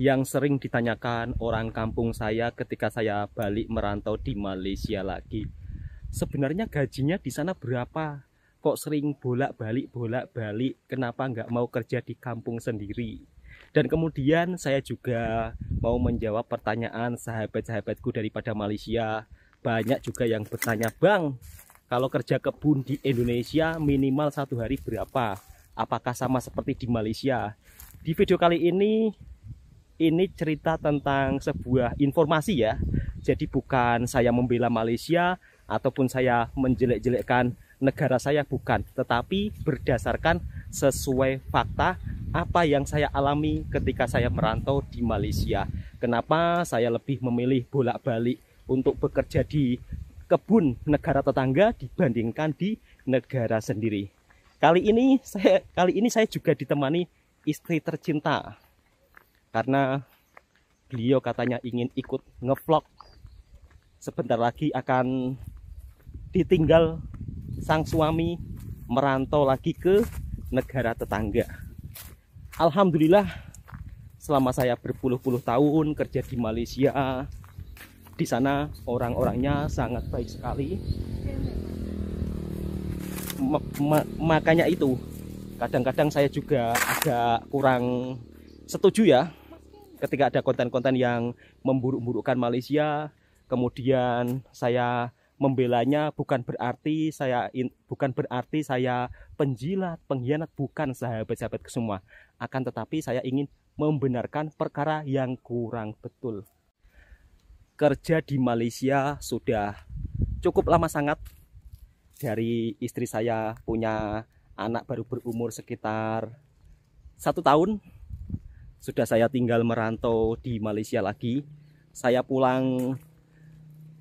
yang sering ditanyakan orang kampung saya ketika saya balik merantau di Malaysia lagi. Sebenarnya gajinya di sana berapa? Kok sering bolak-balik, kenapa nggak mau kerja di kampung sendiri? Dan kemudian saya juga mau menjawab pertanyaan sahabat-sahabatku daripada Malaysia. Banyak juga yang bertanya, Bang, kalau kerja kebun di Indonesia minimal 1 hari berapa? Apakah sama seperti di Malaysia? Di video kali ini cerita tentang sebuah informasi ya. Jadi bukan saya membela Malaysia ataupun saya menjelek-jelekkan negara saya, bukan. Tetapi berdasarkan sesuai fakta apa yang saya alami ketika saya merantau di Malaysia. Kenapa saya lebih memilih bolak-balik untuk bekerja di kebun negara tetangga dibandingkan di negara sendiri. Kali ini saya juga ditemani istri tercinta. Karena beliau katanya ingin ikut ngevlog. Sebentar lagi akan ditinggal sang suami merantau lagi ke negara tetangga. Alhamdulillah selama saya berpuluh-puluh tahun kerja di Malaysia, di sana orang-orangnya sangat baik sekali. Makanya itu kadang-kadang saya juga agak kurang setuju ya ketika ada konten-konten yang memburuk-burukkan Malaysia. Kemudian saya membelanya, bukan berarti saya penjilat, pengkhianat, bukan sahabat-sahabat semua. Akan tetapi saya ingin membenarkan perkara yang kurang betul. Kerja di Malaysia sudah cukup lama sangat. Dari istri saya punya anak baru berumur sekitar 1 tahun. Sudah saya tinggal merantau di Malaysia lagi. Saya pulang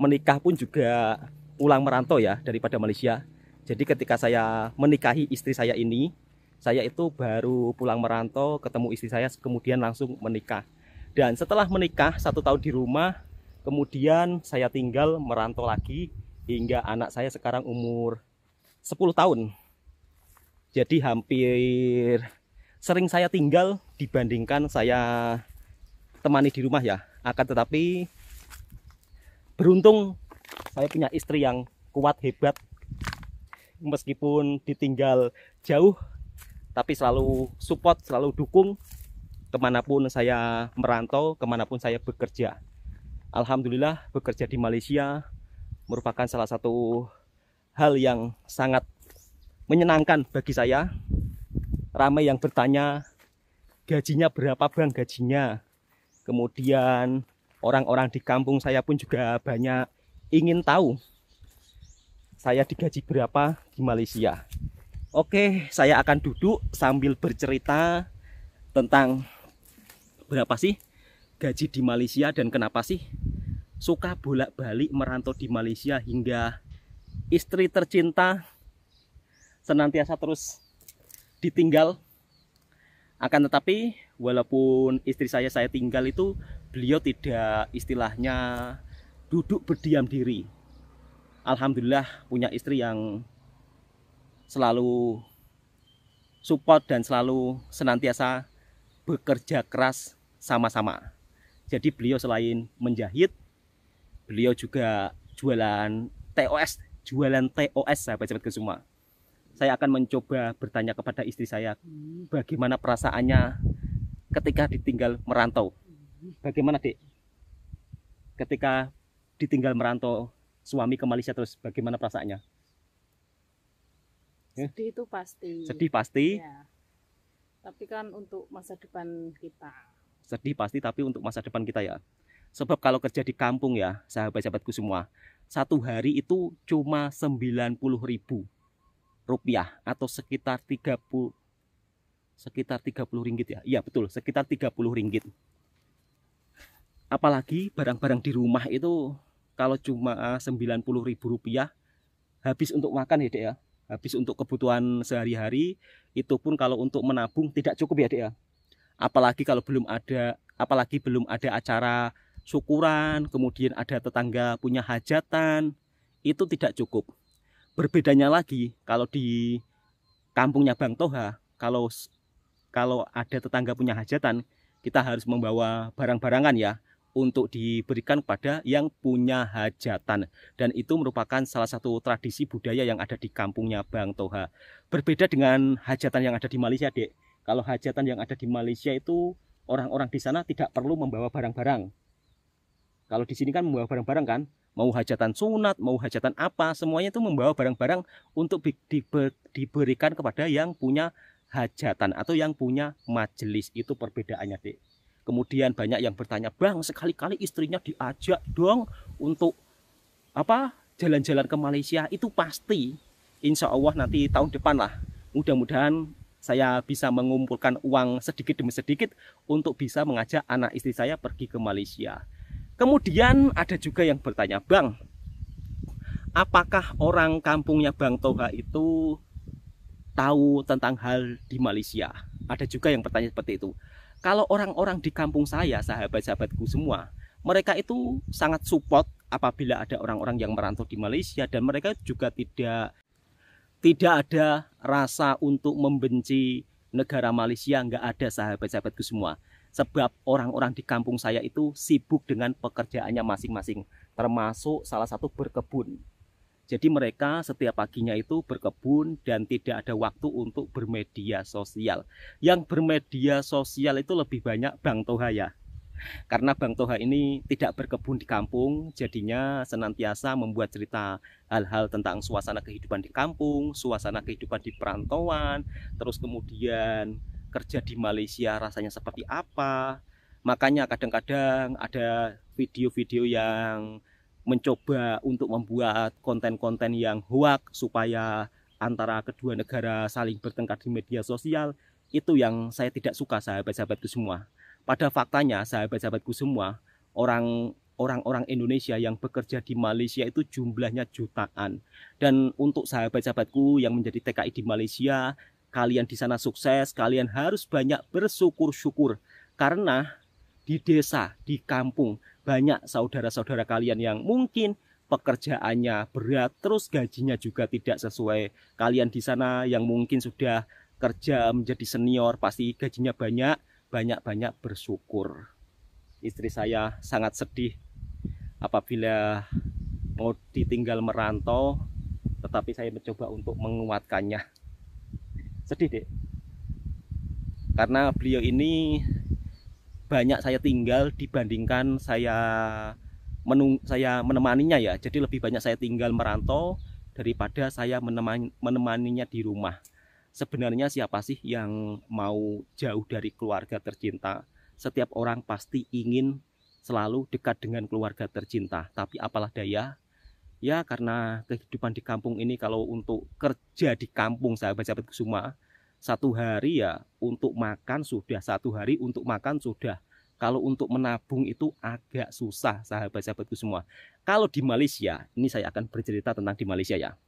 menikah pun juga pulang merantau ya daripada Malaysia. Jadi ketika saya menikahi istri saya ini, saya itu baru pulang merantau, ketemu istri saya, kemudian langsung menikah. Dan setelah menikah 1 tahun di rumah, kemudian saya tinggal merantau lagi hingga anak saya sekarang umur 10 tahun. Jadi hampir sering saya tinggal dibandingkan saya temani di rumah ya. Akan tetapi beruntung saya punya istri yang kuat, hebat. Meskipun ditinggal jauh, tapi selalu support, selalu dukung kemanapun saya merantau, kemanapun saya bekerja. Alhamdulillah bekerja di Malaysia merupakan salah satu hal yang sangat menyenangkan bagi saya. Ramai yang bertanya, gajinya berapa Bang, gajinya? Kemudian orang-orang di kampung saya pun juga banyak ingin tahu saya digaji berapa di Malaysia. Oke, saya akan duduk sambil bercerita tentang berapa sih gaji di Malaysia dan kenapa sih suka bolak-balik merantau di Malaysia hingga istri tercinta senantiasa terus ditinggal. Akan tetapi walaupun istri saya tinggal itu, beliau tidak istilahnya duduk berdiam diri. Alhamdulillah punya istri yang selalu support dan selalu senantiasa bekerja keras sama-sama. Jadi beliau selain menjahit, beliau juga jualan TOS sahabat-sahabatku semua. Saya akan mencoba bertanya kepada istri saya bagaimana perasaannya ketika ditinggal merantau. Bagaimana Dek? Ketika ditinggal merantau suami ke Malaysia terus, bagaimana perasaannya? Sedih itu pasti. Sedih pasti. Ya. Tapi kan untuk masa depan kita. Sedih pasti, tapi untuk masa depan kita ya. Sebab kalau kerja di kampung ya, sahabat-sahabatku semua, 1 hari itu cuma 90.000 rupiah atau sekitar 30 ringgit ya. Iya betul, sekitar 30 ringgit. Apalagi barang-barang di rumah itu kalau cuma 90.000 rupiah habis untuk makan ya Dek ya. Habis untuk kebutuhan sehari-hari, itu pun kalau untuk menabung tidak cukup ya Dek ya. Apalagi belum ada acara syukuran, kemudian ada tetangga punya hajatan, itu tidak cukup. Berbedanya lagi kalau di kampungnya Bang Toha, kalau ada tetangga punya hajatan, kita harus membawa barang-barangan ya untuk diberikan kepada yang punya hajatan, dan itu merupakan salah satu tradisi budaya yang ada di kampungnya Bang Toha. Berbeda dengan hajatan yang ada di Malaysia, Dek. Kalau hajatan yang ada di Malaysia itu orang-orang di sana tidak perlu membawa barang-barang. Kalau di sini kan membawa barang-barang kan, mau hajatan sunat, mau hajatan apa, semuanya itu membawa barang-barang untuk diberikan kepada yang punya hajatan atau yang punya majelis. Itu perbedaannya, Dek. Kemudian banyak yang bertanya, Bang, sekali-kali istrinya diajak dong untuk apa jalan-jalan ke Malaysia. Itu pasti, insya Allah nanti tahun depan lah. Mudah-mudahan saya bisa mengumpulkan uang sedikit demi sedikit untuk bisa mengajak anak istri saya pergi ke Malaysia. Kemudian ada juga yang bertanya, Bang, apakah orang kampungnya Bang Toha itu tahu tentang hal di Malaysia? Ada juga yang bertanya seperti itu. Kalau orang-orang di kampung saya, sahabat-sahabatku semua, mereka itu sangat support apabila ada orang-orang yang merantau di Malaysia, dan mereka juga tidak ada rasa untuk membenci negara Malaysia, nggak ada, sahabat-sahabatku semua. Sebab orang-orang di kampung saya itu sibuk dengan pekerjaannya masing-masing, termasuk salah satu berkebun. Jadi mereka setiap paginya itu berkebun dan tidak ada waktu untuk bermedia sosial. Yang bermedia sosial itu lebih banyak Bang Toha ya. Karena Bang Toha ini tidak berkebun di kampung, jadinya senantiasa membuat cerita hal-hal tentang suasana kehidupan di kampung, suasana kehidupan di perantauan, terus kemudian kerja di Malaysia rasanya seperti apa. Makanya kadang-kadang ada video-video yang mencoba untuk membuat konten-konten yang hoax supaya antara kedua negara saling bertengkar di media sosial. Itu yang saya tidak suka, sahabat-sahabatku semua. Pada faktanya, sahabat-sahabatku semua, orang-orang Indonesia yang bekerja di Malaysia itu jumlahnya jutaan. Dan untuk sahabat-sahabatku yang menjadi TKI di Malaysia, kalian di sana sukses, kalian harus banyak bersyukur-syukur. Karena di desa, di kampung, banyak saudara-saudara kalian yang mungkin pekerjaannya berat, terus gajinya juga tidak sesuai. Kalian di sana yang mungkin sudah kerja menjadi senior, pasti gajinya banyak bersyukur. Istri saya sangat sedih apabila mau ditinggal merantau, tetapi saya mencoba untuk menguatkannya. Sedih, Dek. Karena beliau ini banyak saya tinggal dibandingkan saya menemaninya ya. Jadi lebih banyak saya tinggal merantau daripada saya menemaninya di rumah. Sebenarnya siapa sih yang mau jauh dari keluarga tercinta? Setiap orang pasti ingin selalu dekat dengan keluarga tercinta. Tapi apalah daya, ya karena kehidupan di kampung ini, kalau untuk kerja di kampung, sahabat-sahabatku semua, satu hari ya untuk makan sudah, satu hari untuk makan sudah. Kalau untuk menabung itu agak susah, sahabat-sahabatku semua. Kalau di Malaysia, ini saya akan bercerita tentang di Malaysia ya.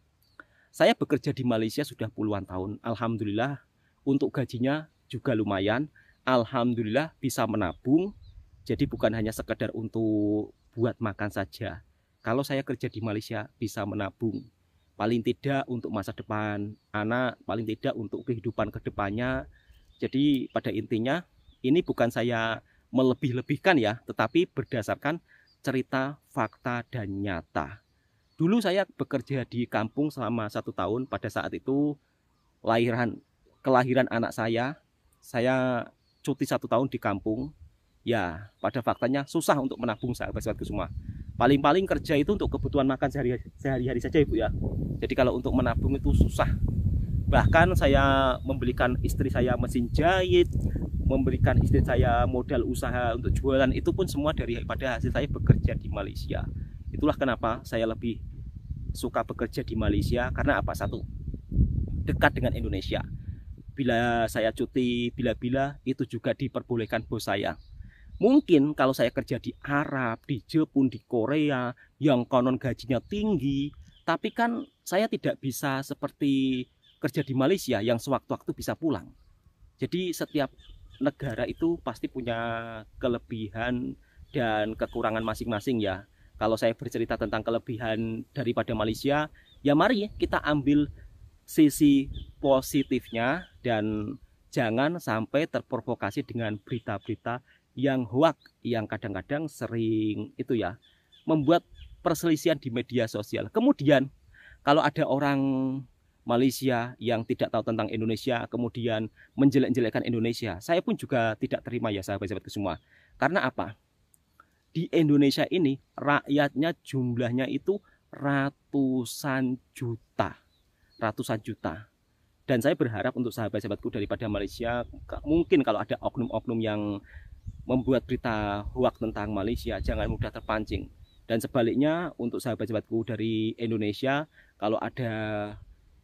Saya bekerja di Malaysia sudah puluhan tahun. Alhamdulillah untuk gajinya juga lumayan. Alhamdulillah bisa menabung. Jadi bukan hanya sekedar untuk buat makan saja. Kalau saya kerja di Malaysia bisa menabung. Paling tidak untuk masa depan anak, paling tidak untuk kehidupan kedepannya. Jadi pada intinya ini bukan saya melebih-lebihkan ya, tetapi berdasarkan cerita, fakta, dan nyata. Dulu saya bekerja di kampung selama 1 tahun. Pada saat itu kelahiran anak saya cuti 1 tahun di kampung. Ya, pada faktanya susah untuk menabung, sahabat-sahabatku semua. Paling-paling kerja itu untuk kebutuhan makan sehari-hari saja, Ibu ya. Jadi kalau untuk menabung itu susah. Bahkan saya membelikan istri saya mesin jahit, memberikan istri saya modal usaha untuk jualan, itu pun semua daripada hasil saya bekerja di Malaysia. Itulah kenapa saya lebih suka bekerja di Malaysia. Karena apa? Satu, dekat dengan Indonesia. Bila saya cuti, bila-bila itu juga diperbolehkan bos saya. Mungkin kalau saya kerja di Arab, di Jepun, di Korea, yang konon gajinya tinggi, tapi kan saya tidak bisa seperti kerja di Malaysia yang sewaktu-waktu bisa pulang. Jadi setiap negara itu pasti punya kelebihan dan kekurangan masing-masing ya. Kalau saya bercerita tentang kelebihan daripada Malaysia, ya mari kita ambil sisi positifnya dan Jangan sampai terprovokasi dengan berita-berita yang hoak, yang kadang-kadang sering itu ya membuat perselisihan di media sosial. Kemudian kalau ada orang Malaysia yang tidak tahu tentang Indonesia kemudian menjelek-jelekkan Indonesia, saya pun juga tidak terima ya sahabat-sahabatku semua. Karena apa? Di Indonesia ini rakyatnya jumlahnya itu ratusan juta. Dan saya berharap untuk sahabat-sahabatku daripada Malaysia, mungkin kalau ada oknum-oknum yang membuat berita hoak tentang Malaysia, jangan mudah terpancing. Dan sebaliknya untuk sahabat-sahabatku dari Indonesia, kalau ada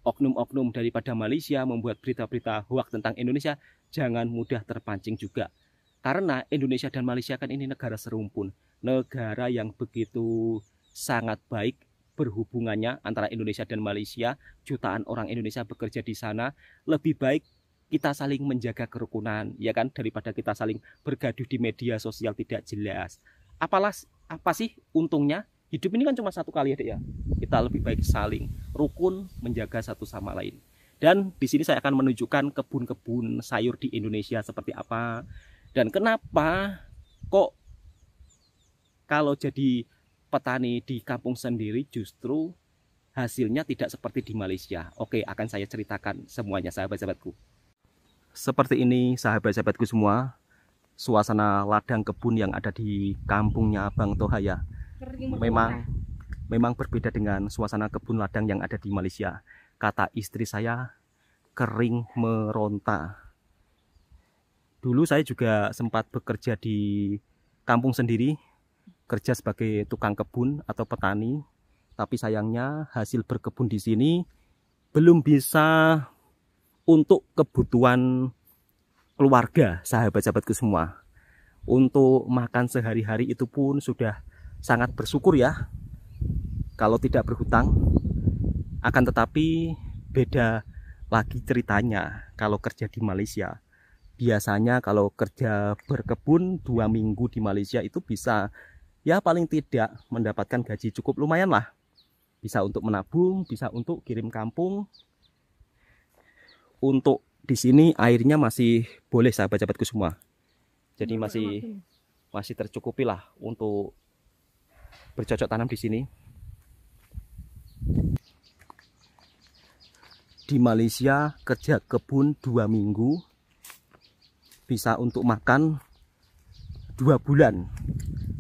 oknum-oknum daripada Malaysia membuat berita-berita hoak tentang Indonesia, jangan mudah terpancing juga. Karena Indonesia dan Malaysia kan ini negara serumpun, negara yang begitu sangat baik berhubungannya antara Indonesia dan Malaysia. Jutaan orang Indonesia bekerja di sana. Lebih baik kita saling menjaga kerukunan, ya kan, daripada kita saling bergaduh di media sosial tidak jelas. Apa sih untungnya? Hidup ini kan cuma satu kali ya, Dek, ya. Kita lebih baik saling rukun menjaga satu sama lain. Dan di sini saya akan menunjukkan kebun-kebun sayur di Indonesia seperti apa dan kenapa kok kalau jadi petani di kampung sendiri justru hasilnya tidak seperti di Malaysia. Oke, akan saya ceritakan semuanya sahabat-sahabatku. Seperti ini sahabat-sahabatku semua, suasana ladang kebun yang ada di kampungnya Bang Toha ya. Memang berbeda dengan suasana kebun ladang yang ada di Malaysia. Kata istri saya, kering meronta. Dulu saya juga sempat bekerja di kampung sendiri, kerja sebagai tukang kebun atau petani, tapi sayangnya hasil berkebun di sini belum bisa untuk kebutuhan keluarga sahabat-sahabatku semua. Untuk makan sehari-hari itu pun sudah sangat bersyukur ya kalau tidak berhutang. Akan tetapi beda lagi ceritanya kalau kerja di Malaysia. Biasanya kalau kerja berkebun 2 minggu di Malaysia itu bisa ya paling tidak mendapatkan gaji cukup lumayan lah. Bisa untuk menabung, bisa untuk kirim kampung. Untuk di sini airnya masih boleh sahabat-sahabatku semua. Jadi masih tercukupi lah untuk bercocok tanam di sini. Di Malaysia kerja kebun 2 minggu bisa untuk makan 2 bulan.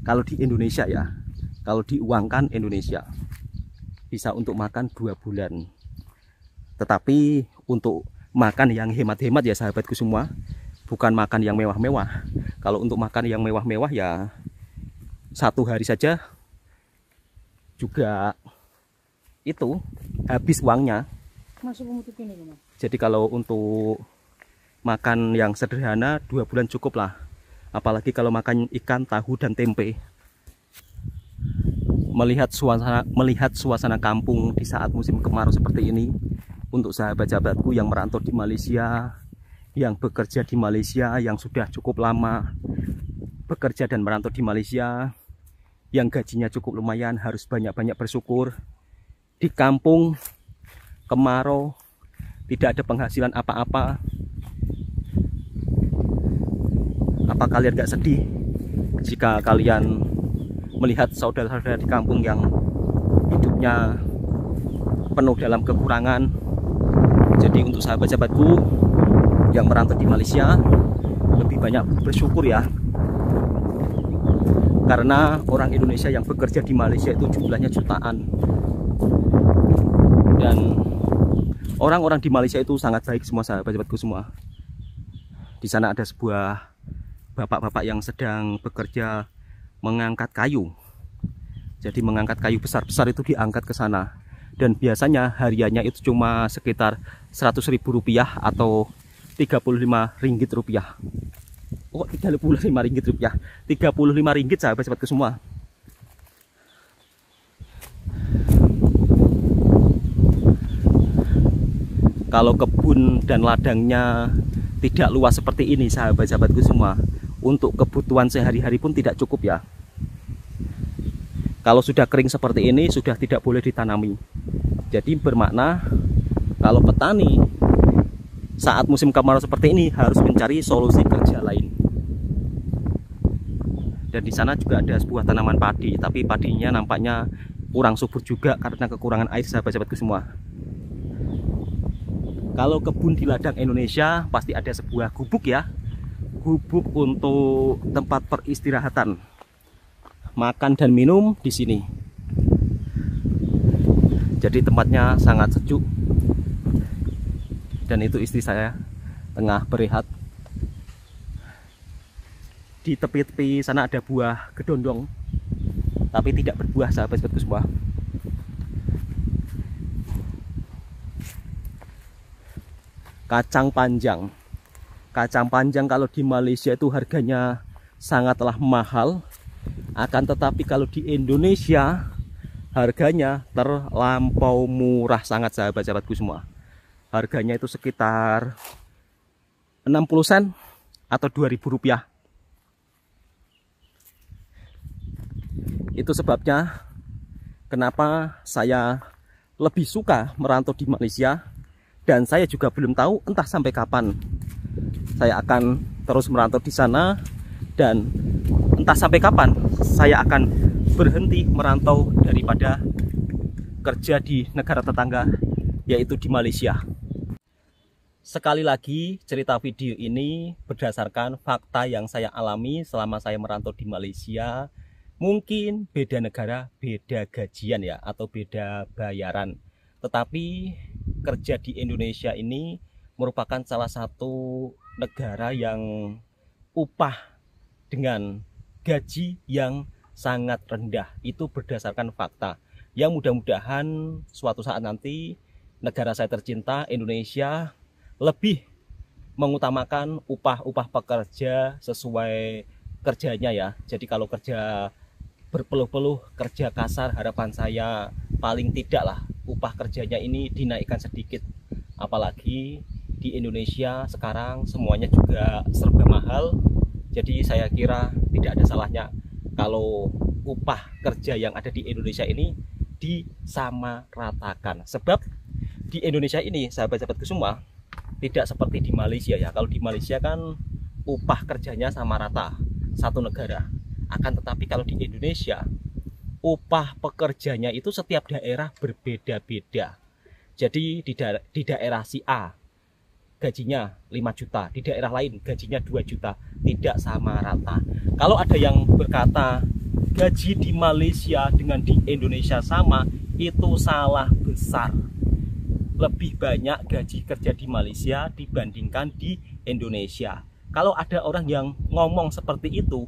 Kalau di Indonesia ya, kalau diuangkan Indonesia bisa untuk makan 2 bulan. Tetapi untuk makan yang hemat-hemat ya sahabatku semua, bukan makan yang mewah-mewah. Kalau untuk makan yang mewah-mewah ya 1 hari saja juga itu habis uangnya. Jadi kalau untuk makan yang sederhana 2 bulan cukup lah. Apalagi kalau makan ikan, tahu dan tempe. Melihat suasana kampung di saat musim kemarau seperti ini, untuk sahabat-sahabatku yang merantau di Malaysia, yang bekerja di Malaysia, yang sudah cukup lama bekerja dan merantau di Malaysia, yang gajinya cukup lumayan, harus banyak-banyak bersyukur. Di kampung kemarau tidak ada penghasilan apa-apa. Apa kalian gak sedih jika kalian melihat saudara-saudara di kampung yang hidupnya penuh dalam kekurangan? Jadi untuk sahabat-sahabatku yang merantau di Malaysia, lebih banyak bersyukur ya. Karena orang Indonesia yang bekerja di Malaysia itu jumlahnya jutaan. Dan orang-orang di Malaysia itu sangat baik semua sahabat-sahabatku semua. Di sana ada sebuah bapak-bapak yang sedang bekerja mengangkat kayu. Jadi mengangkat kayu besar-besar itu diangkat ke sana. Dan biasanya hariannya itu cuma sekitar Rp100.000 atau Rp35. Oh, Rp35. 35 ringgit sahabat-sahabatku semua. Kalau kebun dan ladangnya tidak luas seperti ini sahabat-sahabatku semua, untuk kebutuhan sehari-hari pun tidak cukup ya. Kalau sudah kering seperti ini sudah tidak boleh ditanami. Jadi bermakna kalau petani saat musim kemarau seperti ini harus mencari solusi kerja lain. Dan di sana juga ada sebuah tanaman padi, tapi padinya nampaknya kurang subur juga karena kekurangan air, sahabat-sahabatku semua. Kalau kebun di ladang Indonesia pasti ada sebuah gubuk ya, gubuk untuk tempat peristirahatan, makan dan minum di sini. Jadi tempatnya sangat sejuk. Dan itu istri saya tengah berehat. Di tepi-tepi sana ada buah gedondong, tapi tidak berbuah, sahabat-sahabatku semua. Kacang panjang. Kacang panjang kalau di Malaysia itu harganya sangatlah mahal. Akan tetapi kalau di Indonesia harganya terlampau murah sangat, sahabat-sahabatku semua. Harganya itu sekitar 60 sen atau 2.000 rupiah. Itu sebabnya kenapa saya lebih suka merantau di Malaysia. Dan saya juga belum tahu entah sampai kapan saya akan terus merantau di sana, dan entah sampai kapan saya akan berhenti merantau daripada kerja di negara tetangga, yaitu di Malaysia. Sekali lagi, cerita video ini berdasarkan fakta yang saya alami selama saya merantau di Malaysia. Mungkin beda negara, beda gajian ya, atau beda bayaran. Tetapi kerja di Indonesia ini merupakan salah satu negara yang upah dengan gaji yang sangat rendah. Itu berdasarkan fakta. Yang mudah-mudahan suatu saat nanti negara saya tercinta Indonesia lebih mengutamakan upah pekerja sesuai kerjanya ya. Jadi kalau kerja berpeluh-peluh, kerja kasar, harapan saya paling tidak lah upah kerjanya ini dinaikkan sedikit. Apalagi di Indonesia sekarang semuanya juga serba mahal. Jadi saya kira tidak ada salahnya kalau upah kerja yang ada di Indonesia ini disamaratakan. Sebab di Indonesia ini, sahabat-sahabatku semua, tidak seperti di Malaysia ya. Kalau di Malaysia kan upah kerjanya sama rata satu negara. Akan tetapi kalau di Indonesia upah pekerjanya itu setiap daerah berbeda-beda. Jadi di daerah si A gajinya 5 juta, di daerah lain gajinya 2 juta, tidak sama rata. Kalau ada yang berkata gaji di Malaysia dengan di Indonesia sama, itu salah besar. Lebih banyak gaji kerja di Malaysia dibandingkan di Indonesia. Kalau ada orang yang ngomong seperti itu,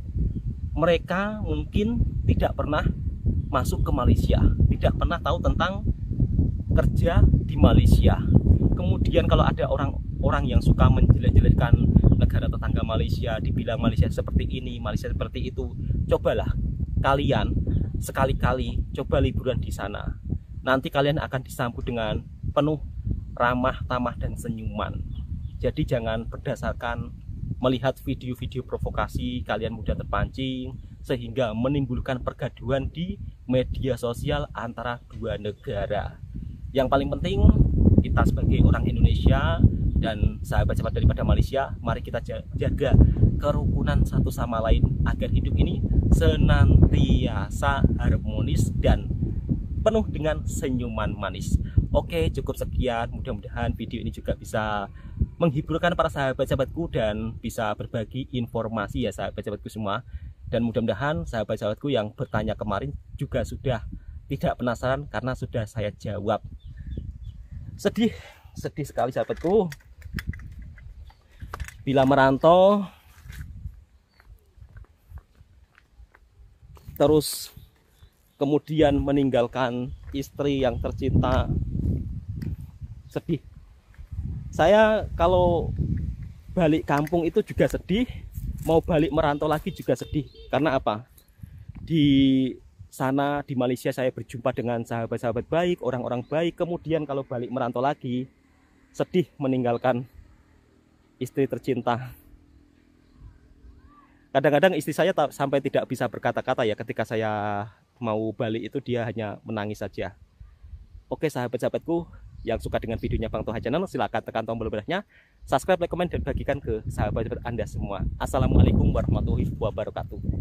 mereka mungkin tidak pernah masuk ke Malaysia, tidak pernah tahu tentang kerja di Malaysia. Kemudian kalau ada orang yang suka menjelek-jelekkan negara tetangga Malaysia, dibilang Malaysia seperti ini, Malaysia seperti itu, cobalah kalian sekali-kali coba liburan di sana. Nanti kalian akan disambut dengan penuh ramah, tamah, dan senyuman. Jadi jangan berdasarkan melihat video-video provokasi kalian mudah terpancing sehingga menimbulkan pergaduhan di media sosial antara dua negara. Yang paling penting, kita sebagai orang Indonesia dan sahabat-sahabat daripada Malaysia, mari kita jaga kerukunan satu sama lain agar hidup ini senantiasa harmonis dan penuh dengan senyuman manis. Oke, cukup sekian. Mudah-mudahan video ini juga bisa menghiburkan para sahabat-sahabatku dan bisa berbagi informasi ya sahabat-sahabatku semua. Dan mudah-mudahan sahabat-sahabatku yang bertanya kemarin juga sudah tidak penasaran karena sudah saya jawab. Sedih sekali sahabatku. Bila merantau terus kemudian meninggalkan istri yang tercinta, sedih. Saya kalau balik kampung itu juga sedih, mau balik merantau lagi juga sedih. Karena apa? Di sana di Malaysia saya berjumpa dengan sahabat-sahabat baik, orang-orang baik. Kemudian kalau balik merantau lagi, sedih meninggalkan istri tercinta. Kadang-kadang istri saya sampai tidak bisa berkata-kata ya, ketika saya mau balik itu dia hanya menangis saja. Oke sahabat-sahabatku, Yang suka dengan videonya Bang Toha Channel, silahkan tekan tombol merahnya, subscribe, like, komen, dan bagikan ke sahabat-sahabat Anda semua. Assalamualaikum warahmatullahi wabarakatuh.